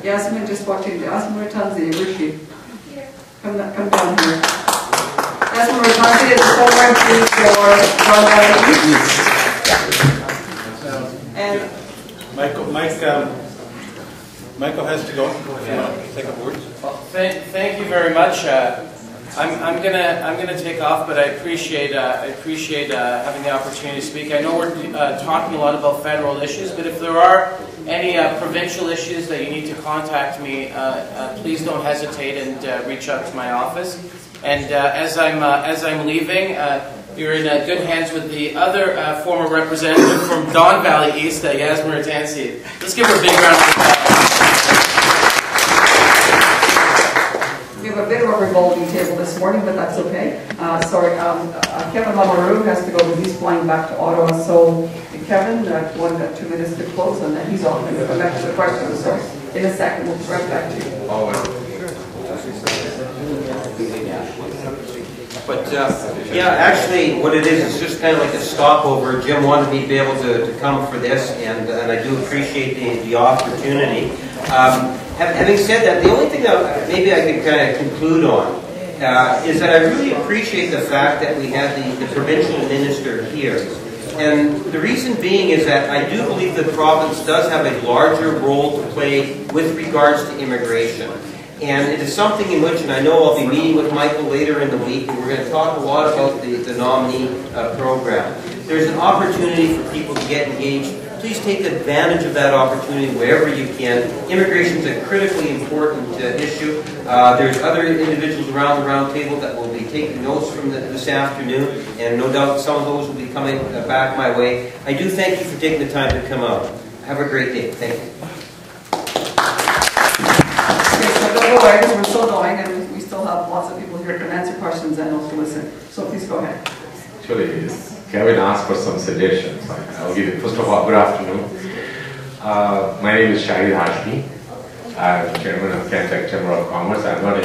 Yasmin just walked in. Yasmin Ratanzi, where is she? Come down here. Yasmin Ratanzi is the former MP for Don Valley East. And Michael has to go. Take a word. Well, thank you very much. I'm gonna take off, but I appreciate having the opportunity to speak. I know we're talking a lot about federal issues, but if there are any provincial issues that you need to contact me, please don't hesitate and reach out to my office. And as I'm leaving, you're in good hands with the other former representative from Don Valley East, Yasmin Ratanzi. Let's give her a big round of applause. we have a bit of a revolving table this morning, but that's okay. Sorry, Kevin Lamoureux has to go, but he's flying back to Ottawa. So Kevin, one got 2 minutes to close, and then he's off. And we'll come back to the questions. So in a second, we'll be right back to you. But yeah, actually what it is just kind of like a stopover. Jim wanted me to be able to come for this, and I do appreciate the opportunity. Having said that, the only thing that maybe I could kind of conclude on is that I really appreciate the fact that we had the provincial minister here. And the reason being is that I do believe the province does have a larger role to play with regards to immigration. And it is something in which, and I know I'll be meeting with Michael later in the week, and we're going to talk a lot about the nominee program. There's an opportunity for people to get engaged. Please take advantage of that opportunity wherever you can. Immigration is a critically important issue. There's other individuals around the round table that will be taking notes from this afternoon, and no doubt some of those will be coming back my way. I do thank you for taking the time to come out. Have a great day. Thank you. We're still going, and we still have lots of people here to answer questions and also listen. So please go ahead. Actually, Kevin asked for some suggestions. I'll give you, first of all, good afternoon. My name is Shahid Hashmi. I'm chairman of Cantek Chamber of Commerce. I'm not an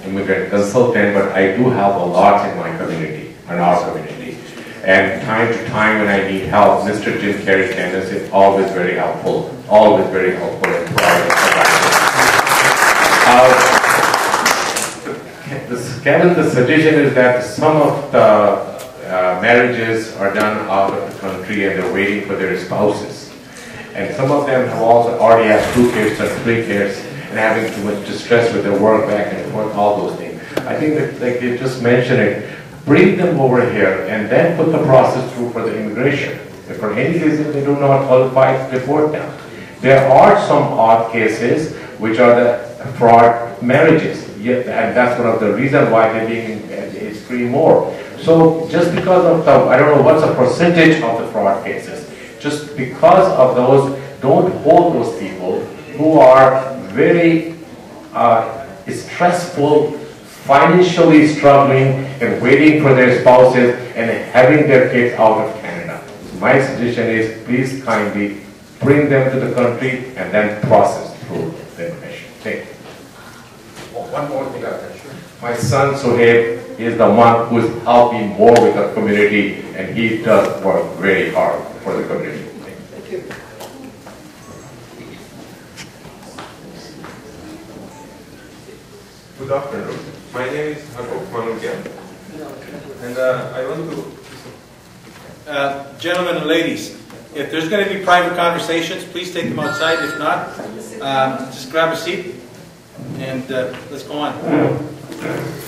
immigrant consultant, but I do help a lot in my community, in our community. And time to time when I need help, Mr. Jim Carey Candace is always very helpful and providing. Kevin, the suggestion is that some of the marriages are done out of the country and they're waiting for their spouses. And some of them have also already have 2 kids or 3 kids and having too much distress with their work back and forth, all those things. I think that, like you just mentioned it, bring them over here and then put the process through for the immigration. If for any reason they do not qualify, report them. There are some odd cases which are the fraud marriages. And that's one of the reasons why they're being age-free more. So just because of the, I don't know what's the percentage of the fraud cases, just because of those, don't hold those people who are very stressful, financially struggling and waiting for their spouses and having their kids out of Canada. So my suggestion is please kindly bring them to the country and then process through the immigration. Thank you. One more thing I can share. My son Sohaib is the one who is helping more with the community, and he does work very hard for the community. Thank you. Good afternoon. My name is Hakok Manugyan, and I want to... Gentlemen and ladies, if there's going to be private conversations, please take them outside. If not, just grab a seat. And let's go on.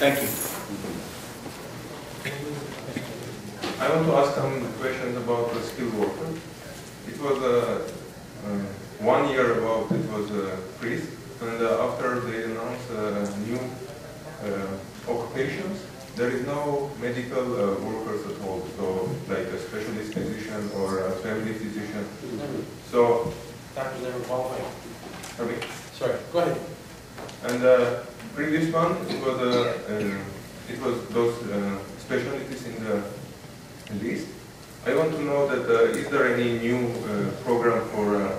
Thank you. I want to ask some questions about the skilled worker. It was 1 year ago it was freeze, and after they announced new occupations, there is no medical workers at all, so like a specialist physician or a family physician. So, doctors never qualified. Okay. Sorry, go ahead. And previous one, it was those specialties in the list. I want to know that is there any new program for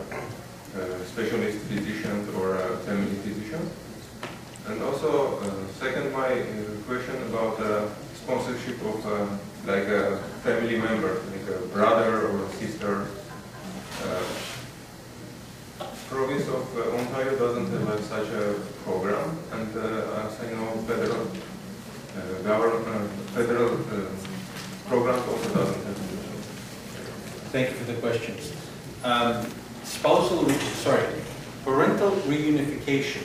specialist physicians or family physicians? And also, second, my question about sponsorship of like a family member, like a brother or sister. province of Ontario doesn't have such a program, and as I know, federal programs also doesn't have. Thank you for the question. Parental reunification,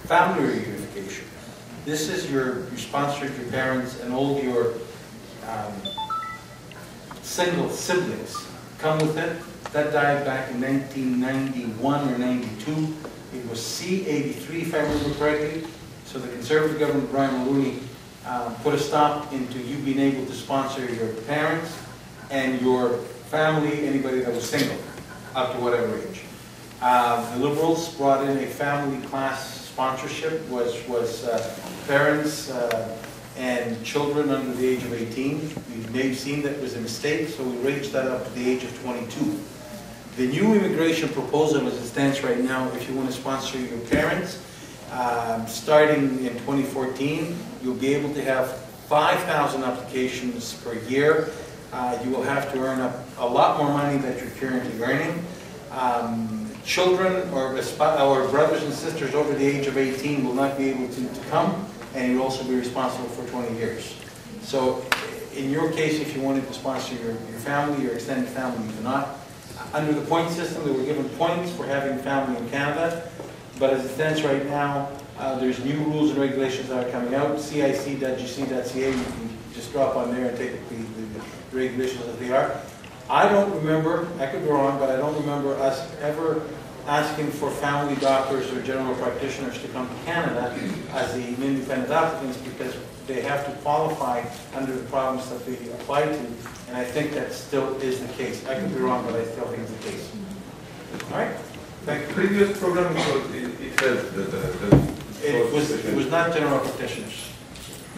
family reunification. This is you sponsored your parents and all your single siblings come with it. That died back in 1991 or 92. It was C-83, if I remember correctly. So the Conservative government, Brian Mulroney, put a stop into you being able to sponsor your parents and your family, anybody that was single, up to whatever age. The Liberals brought in a family class sponsorship, was parents and children under the age of 18. You may have seen that was a mistake, so we raised that up to the age of 22. The new immigration proposal as it stands right now, if you want to sponsor your parents, starting in 2014, you'll be able to have 5,000 applications per year. You will have to earn a lot more money that you're currently earning. Children or brothers and sisters over the age of 18 will not be able to come, and you'll also be responsible for 20 years. So in your case, if you wanted to sponsor your family, your extended family, you cannot. Under the point system, they were given points for having family in Canada, but as it stands right now, there's new rules and regulations that are coming out, cic.gc.ca, you can just drop on there and take the regulations as they are. I don't remember, I could be wrong, but I don't remember us ever asking for family doctors or general practitioners to come to Canada as the independent applicants because they have to qualify under the province that they apply to, and I think that still is the case. I could be wrong, but I still think it's the case. All right? Thank you. Previous program, it says It was not general practitioners.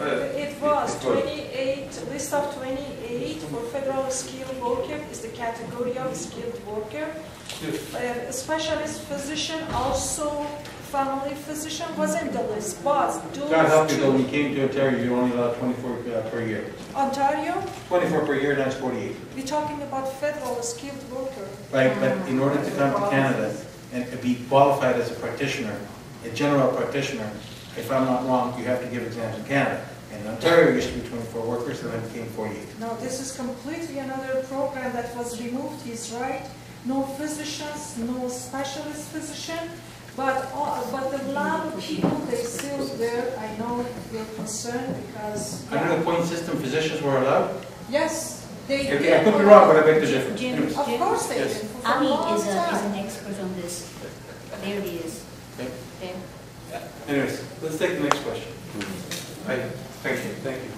It was 28, list of 28 for federal skilled worker is the category of skilled worker. Specialist physician, also family physician was in the list, but God help you though, when you came to Ontario, you were only allowed 24 per year. Ontario? 24 per year, that's 48. We're talking about federal skilled worker. Right, but in order to come to Canada and be qualified as a practitioner, a general practitioner, if I'm not wrong, you have to give exams in Canada. And in Ontario, it used to be 24 workers, and then it became 48. No, this is completely another program that was removed, he's right. No physicians, no specialist physician, but a lot of people, they still there. I know you're concerned because... Under the point system, physicians were allowed? Yes, they... Okay, I could be wrong, but I beg the difference. Of course they Yes. did. For Ali a long is time. an expert on this. There he is. Okay. There. Anyways, let's take the next question. thank you. Thank you.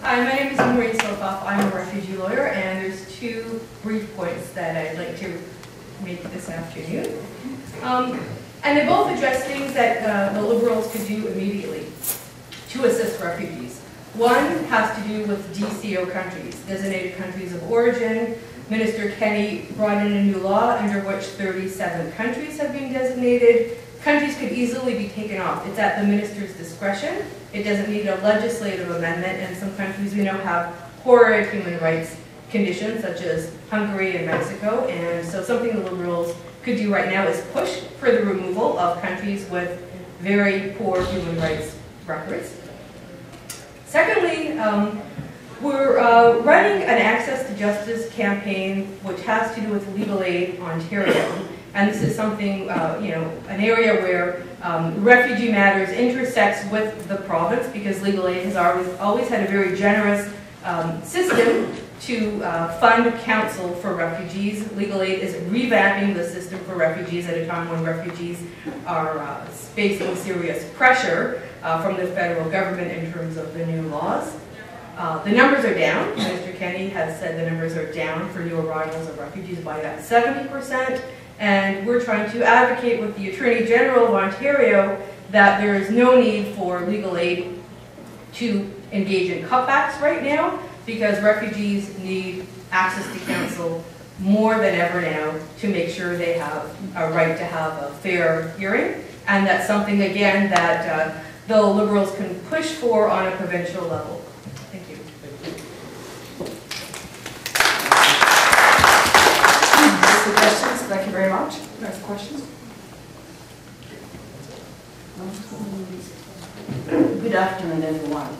Hi, my name is Maureen Sokoff. I'm a refugee lawyer, and there's two brief points that I'd like to make this afternoon. And they both address things that the Liberals could do immediately to assist refugees. One has to do with DCO countries, designated countries of origin. Minister Kenney brought in a new law under which 37 countries have been designated. Countries could easily be taken off. It's at the minister's discretion. It doesn't need a legislative amendment, and some countries we know have horrid human rights conditions, such as Hungary and Mexico, and so something the Liberals could do right now is push for the removal of countries with very poor human rights records. Secondly, we're running an Access to Justice campaign which has to do with Legal Aid Ontario. And this is something, an area where refugee matters intersects with the province because Legal Aid has always had a very generous system to fund counsel for refugees. Legal Aid is revamping the system for refugees at a time when refugees are facing serious pressure from the federal government in terms of the new laws. The numbers are down. Mr. Kenney has said the numbers are down for new arrivals of refugees by about 70%. And we're trying to advocate with the Attorney General of Ontario that there is no need for legal aid to engage in cutbacks right now because refugees need access to counsel more than ever now to make sure they have a right to have a fair hearing. And that's something, again, that the Liberals can push for on a provincial level. Thank you. questions? Good afternoon, everyone.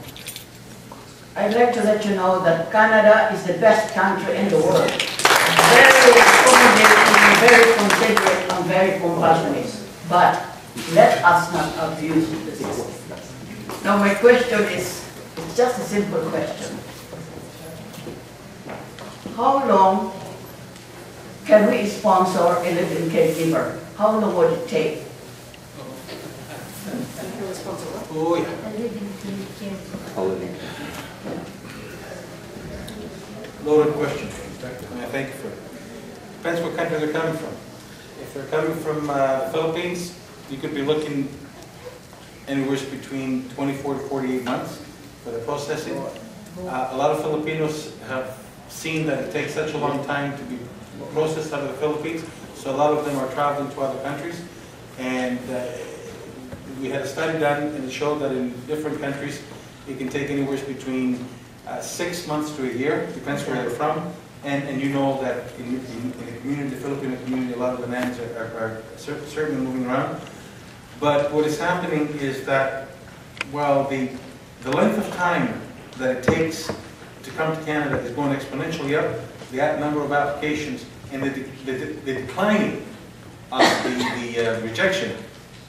I'd like to let you know that Canada is the best country in the world. Very accommodating, very considerate, and very compassionate. But let us not abuse the system. Now my question is, it's just a simple question. How long can we sponsor a living caregiver? How long would it take? Oh, yeah. Loaded question. And I thank you for it. Depends what country they're coming from. If they're coming from the Philippines, you could be looking anywhere between 24 to 48 months for the processing. A lot of Filipinos have seen that it takes such a long time to be processed out of the Philippines, so a lot of them are traveling to other countries. And we had a study done, and it showed that in different countries, it can take anywhere between 6 months to a year, depends where they're from. And you know that in the community, the Filipino community, a lot of the names are certainly moving around. But what is happening is that, well, the length of time that it takes to come to Canada is going exponentially up. The number of applications and the declining of the rejection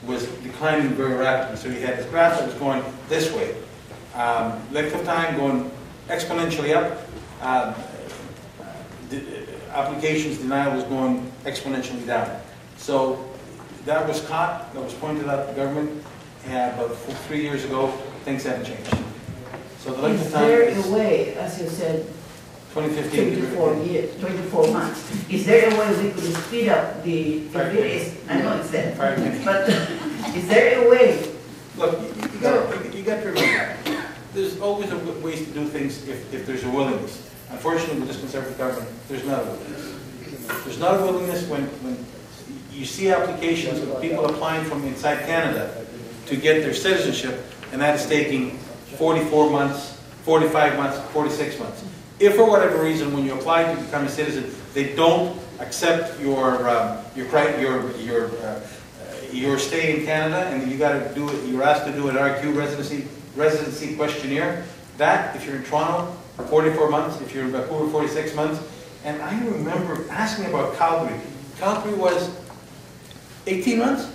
was declining very rapidly. So you had this graph that was going this way. Length of time going exponentially up. The applications denial was going exponentially down. So that was caught, that was pointed out to the government, and about 3 years ago, things haven't changed. So the length of time is... Is there a way, as you said, 2015 24 months, is there a way we could speed up the... I know it's there, but is there a way? Look, you got to remember, there's always ways to do things if there's a willingness. Unfortunately, with this Conservative government, there's not a willingness. There's not a willingness when you see applications of people applying from inside Canada to get their citizenship, and that is taking 44 months, 45 months, 46 months. If for whatever reason, when you apply to become a citizen, they don't accept your stay in Canada, and you got to do it. You're asked to do an RQ residency questionnaire. That, if you're in Toronto, 44 months. If you're in Vancouver, 46 months. And I remember asking about Calgary. Calgary was 18 months.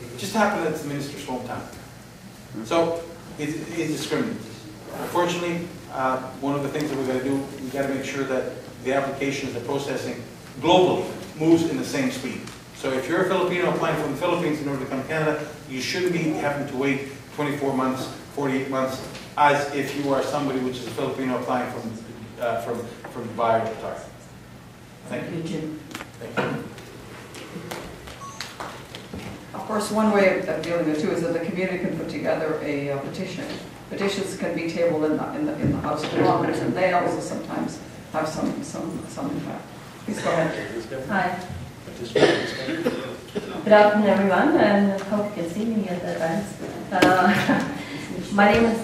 It just happened that it's the minister's hometown. So it's discriminating. Unfortunately, one of the things that we've got to do, we've got to make sure that the applications, the processing globally moves in the same speed. So if you're a Filipino applying from the Philippines in order to come to Canada, you shouldn't be having to wait 24 months, 48 months, as if you are somebody which is a Filipino applying from Dubai or Qatar. Thank you. Jim. Thank you. Of course, one way of dealing with it too is that the community can put together a petition. Petitions can be tabled in the House of Commons, and they also sometimes have some impact. Please go ahead. Hi. Good afternoon, everyone, and I hope you can see me at the event. My name is...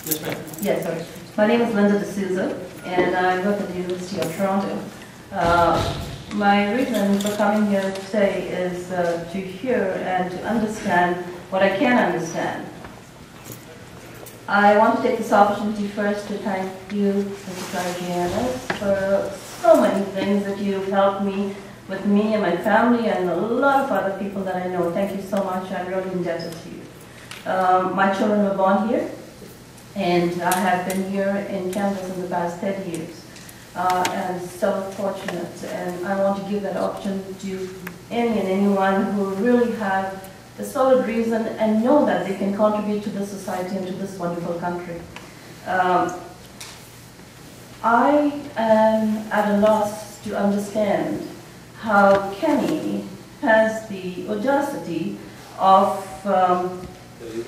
Yes, ma'am. Yes, sorry. My name is Linda D'Souza, and I work at the University of Toronto. My reason for coming here today is to hear and to understand what I can understand. I want to take this opportunity first to thank you, Mr. Gargianos, for so many things that you've helped me with me and my family and a lot of other people that I know. Thank you so much. I'm really indebted to you. My children were born here, and I have been here in Canada for the past 30 years. And so fortunate, and I want to give that option to any and anyone who really have a solid reason and know that they can contribute to this society and to this wonderful country. I am at a loss to understand how Kenny has the audacity of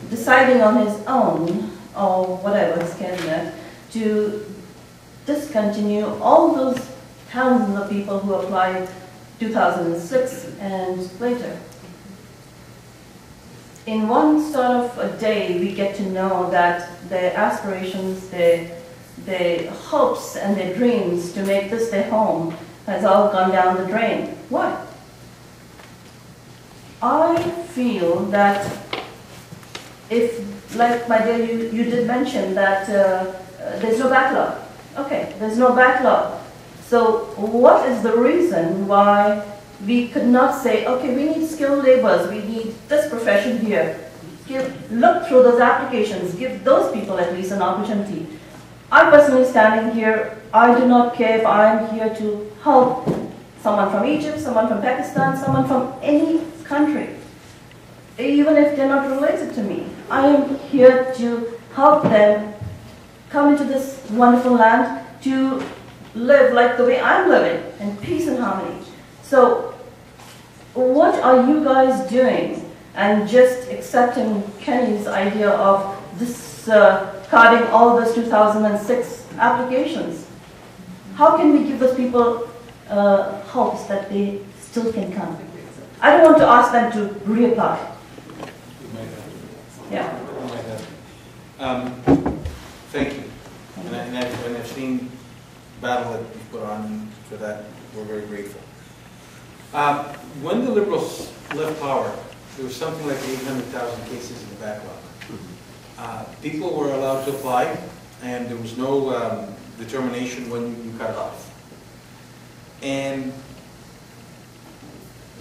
deciding on his own, or whatever he's getting at, to discontinue all those thousands of people who applied 2006 and later. In one sort of a day, we get to know that their aspirations, their hopes and their dreams to make this their home has all gone down the drain. Why? I feel that if, like my dear, you did mention that there's no backlog. Okay, there's no backlog. So what is the reason why we could not say, okay, we need skilled laborers, we need this profession here. Look through those applications, give those people at least an opportunity. I'm personally standing here, I do not care if I'm here to help someone from Egypt, someone from Pakistan, someone from any country, even if they're not related to me. I am here to help them come into this wonderful land to live like the way I'm living, in peace and harmony. So, what are you guys doing? And just accepting Kenny's idea of this carding all those 2006 applications. How can we give those people hopes that they still can come? I don't want to ask them to reapply. Yeah. Thank you. And I've seen the battle that you put on for that. We're very grateful. When the Liberals left power, there was something like 800,000 cases in the backlog. People were allowed to apply, and there was no determination when you cut it off. And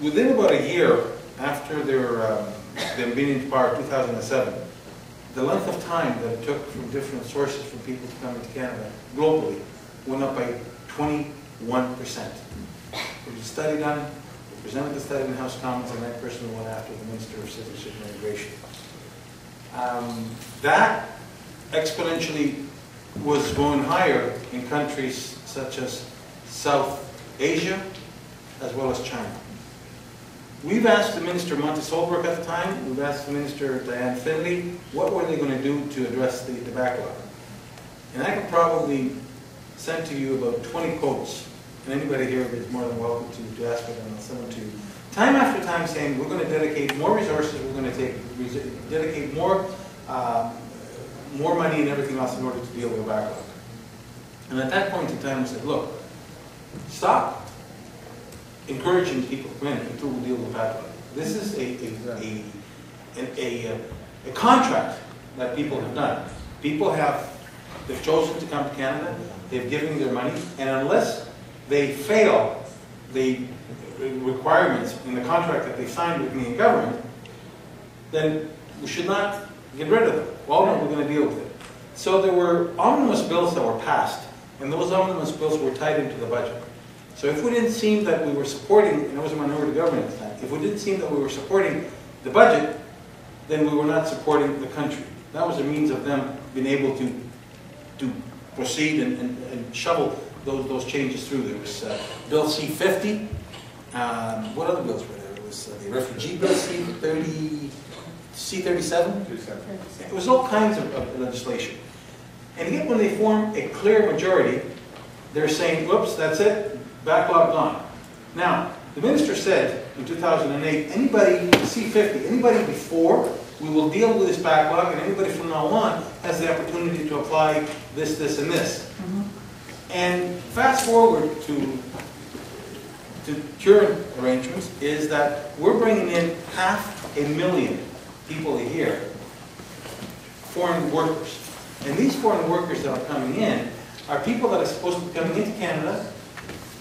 within about a year after them being in power, 2007, the length of time that it took from different sources for people to come into Canada globally went up by 21%. There was a study done. Presented the study in the House of Commons, and I personally went after the Minister of Citizenship and Immigration. That exponentially was going higher in countries such as South Asia, as well as China. We've asked the Minister Monty Solberg at the time, we've asked the Minister Diane Finley, what were they going to do to address the backlog? And I could probably send to you about 20 quotes. And anybody here is more than welcome to ask for them and send them to you. Time after time saying we're going to dedicate more resources, we're going to dedicate more money and everything else in order to deal with the backlog. And at that point in time we said, look, stop encouraging people to come in until we deal with the backlog. This is a contract that people have done. They've chosen to come to Canada, they've given their money, and unless they fail the requirements in the contract that they signed with the Canadian government, then we should not get rid of them. Well, no, we're going to deal with it. So there were omnibus bills that were passed, and those omnibus bills were tied into the budget. So if we didn't seem that we were supporting, and I was a minority government at the time, if we didn't seem that we were supporting the budget, then we were not supporting the country. That was a means of them being able to proceed and shovel those changes through. There was Bill C-50. What other bills were there? It was the refugee bill, C-37. It was all kinds of legislation. And yet when they form a clear majority, they're saying, whoops, that's it, backlog gone. Now, the minister said in 2008, anybody, C-50, anybody before, we will deal with this backlog, and anybody from now on has the opportunity to apply this, this, and this. And fast forward to current arrangements is that we're bringing in 500,000 people a year, foreign workers. And these foreign workers that are coming in are people that are supposed to be coming into Canada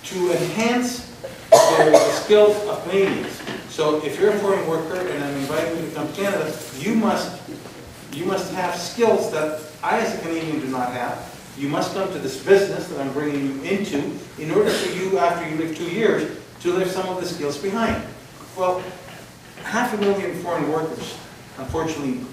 to enhance the skills of Canadians. So if you're a foreign worker and I'm inviting you to come to Canada, you must have skills that I as a Canadian do not have. You must come to this business that I'm bringing you into in order for you, after you live 2 years, to leave some of the skills behind. Well, 500,000 foreign workers, unfortunately,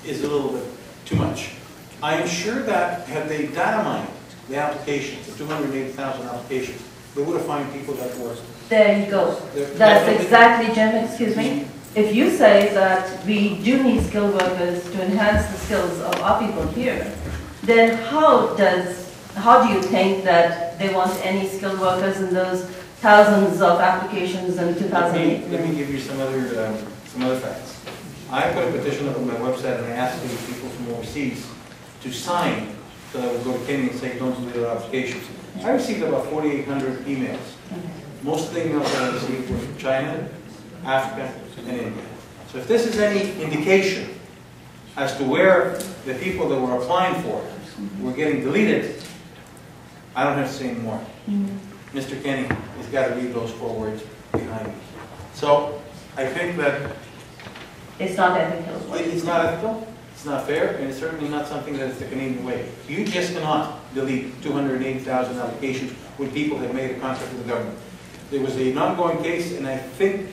is a little bit too much. I am sure that had they data mined the applications, the 280,000 applications, they would have found people that were... There you go. That's exactly, Jim, excuse me. If you say that we do need skilled workers to enhance the skills of our people here, then how do you think that they want any skilled workers in those thousands of applications in 2008? Let me give you some other facts. I put a petition up on my website and I asked these people from overseas to sign so that I would go to Kenya and say don't delete their applications. I received about 4,800 emails. Most of the emails that I received were from China, Africa, and India. So if this is any indication as to where the people that were applying for it were getting deleted, I don't have to say anymore. Mr. Kenny has got to read those 4 words behind me. So I think that It's not ethical. it's not ethical, it's not fair, and it's certainly not something that is the Canadian way. You just cannot delete 280,000 applications when people have made a contract with the government. There was an ongoing case, and I think,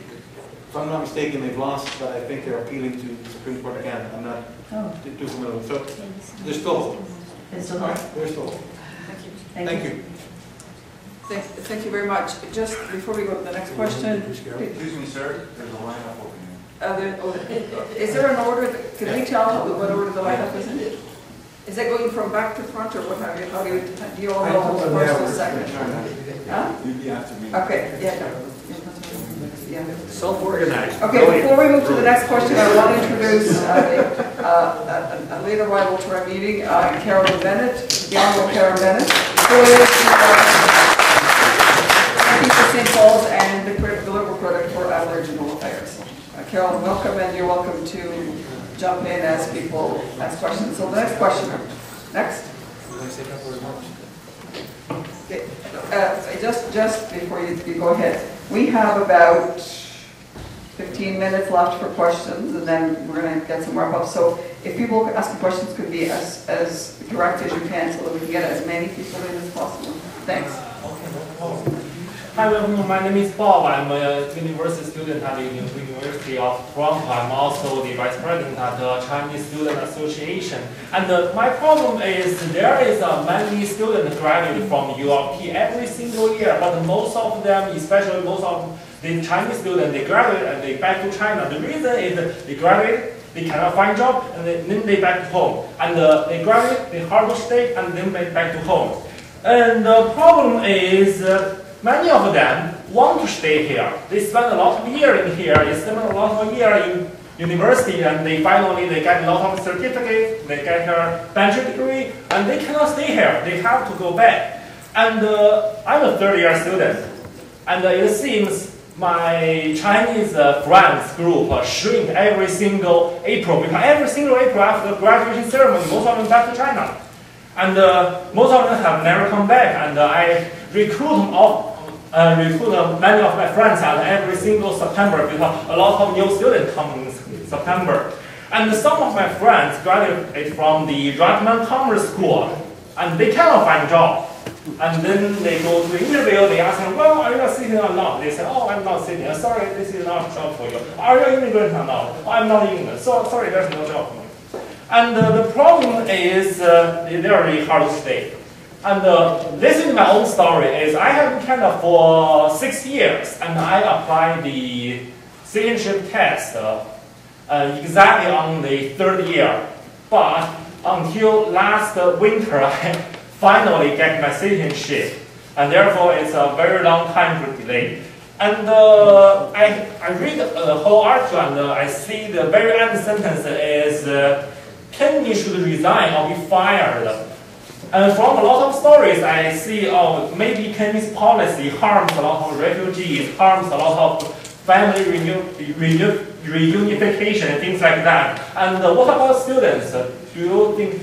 if I'm not mistaken, they've lost, but I think they're appealing to the Supreme Court of Canada. I'm not too familiar with it. So there's still hope. It's still All right, there's still hope. Thank you. Thank you very much. Just before we go to the next question. Excuse me, sir, there's a lineup opening. Is there an order, can we tell what order the lineup is in? Is that going from back to front, or what have you? How do you all know who's first or second? Huh? Okay, yeah. Self-organized. Okay, before we move to the next question, I want to introduce a late arrival to our meeting, Carolyn Bennett, the Honorable Carolyn Bennett, who is MP for St. Paul's and the Liberal Clerk for Adelaide General Affairs. Carolyn, welcome, and you're welcome to jump in as people ask questions. So the next questioner. Next. Okay. Just before you go ahead, we have about 15 minutes left for questions, and then we're going to get some wrap up. So if people asking questions could be as direct as you can, so that we can get as many people in as possible. Thanks. Hi, everyone. My name is Bob. I'm a university student at the University of Toronto. I'm also the vice president at the Chinese Student Association. And my problem is there is many students graduate from UOP every single year, but most of them, especially most of the Chinese students, they graduate and they back to China. The reason is they graduate, they cannot find job, and then they back to home. And they graduate, they hard to stay, and then they back to home. And the problem is many of them want to stay here. They spend a lot of years in here. They spend a lot of years in university, and they finally get a lot of certificates. They get their bachelor degree, and they cannot stay here. They have to go back. And I'm a third-year student, and it seems my Chinese friends group shrink every single April, because every single April after the graduation ceremony, most of them back to China. And most of them have never come back, and I recruit many of my friends at every single September, because a lot of new students come in September. And some of my friends graduate from the Radman Commerce School, and they cannot find a job. And then they go to the interview, they ask them, well, are you a citizen or not? They say, oh, I'm not a citizen. Sorry, this is not a job for you. Are you an immigrant or not? Oh, I'm not immigrant. So sorry, there's no job for me. And the problem is they're really hard to stay. And this is my own story. Is I have been in Canada for 6 years, and I applied the citizenship test exactly on the 3rd year. But until last winter, I finally get my citizenship, and therefore it's a very long time to delay. And I read the whole article, and I see the very end sentence is Kenny should resign or be fired. And from a lot of stories, I see, oh, maybe Kenny's policy harms a lot of refugees, harms a lot of family reunification and things like that. And what about students? Do you think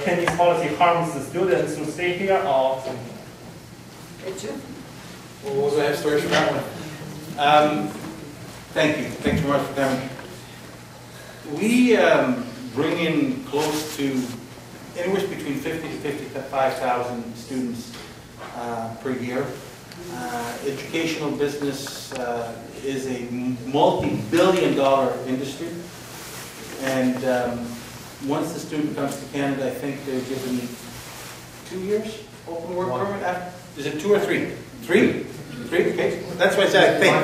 Kenny's policy harms the students who stay here or something? Well, I have stories from that one. Thank you. Thanks very much for coming. We bring in close to anywhere between 50 to 55,000 students per year. Educational business is a multi-billion-dollar industry, and once the student comes to Canada, I think they're given 2 years open work permit. Is it 2 or 3? 3? 3? Okay, that's what I said. I think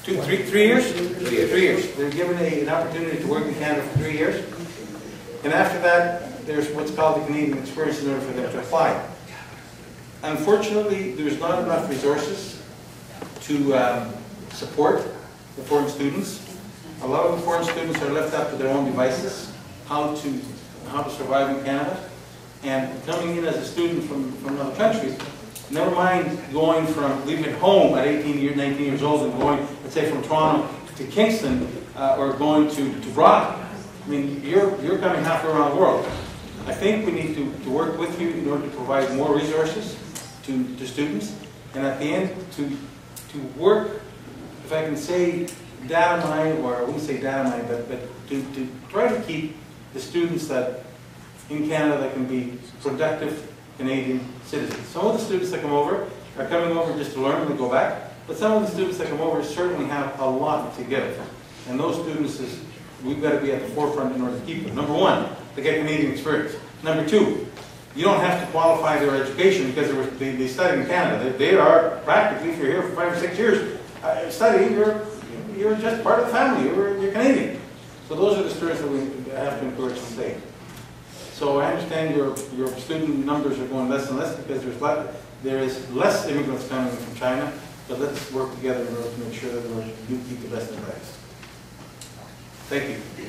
2, 3 years. 3 years. They're given an opportunity to work in Canada for 3 years, and after that, there's what's called the Canadian experience in order for them to apply. Unfortunately, there's not enough resources to support the foreign students. A lot of the foreign students are left up to their own devices, how to survive in Canada. And coming in as a student from another country, never mind going from leaving home at 18 years, 19 years old and going let's say from Toronto to Kingston, or going to Broad. I mean, you're coming halfway around the world. I think we need to work with you in order to provide more resources to students, and at the end to work, if I can say, data mine, or I wouldn't say data mine, but to try to keep the students that in Canada that can be productive Canadian citizens. Some of the students that come over are coming over just to learn and go back, but some of the students that come over certainly have a lot to give. And those students, we've got to be at the forefront in order to keep them. Number one, they get Canadian experience. Number two, you don't have to qualify their education because they studied in Canada. They are practically, if you're here for 5 or 6 years studying, you're just part of the family. You're Canadian. So those are the students that we have to encourage to stay. So I understand your student numbers are going less and less because there is less immigrants coming from China, but let's work together in order to make sure that we do keep the best in class. Thank you.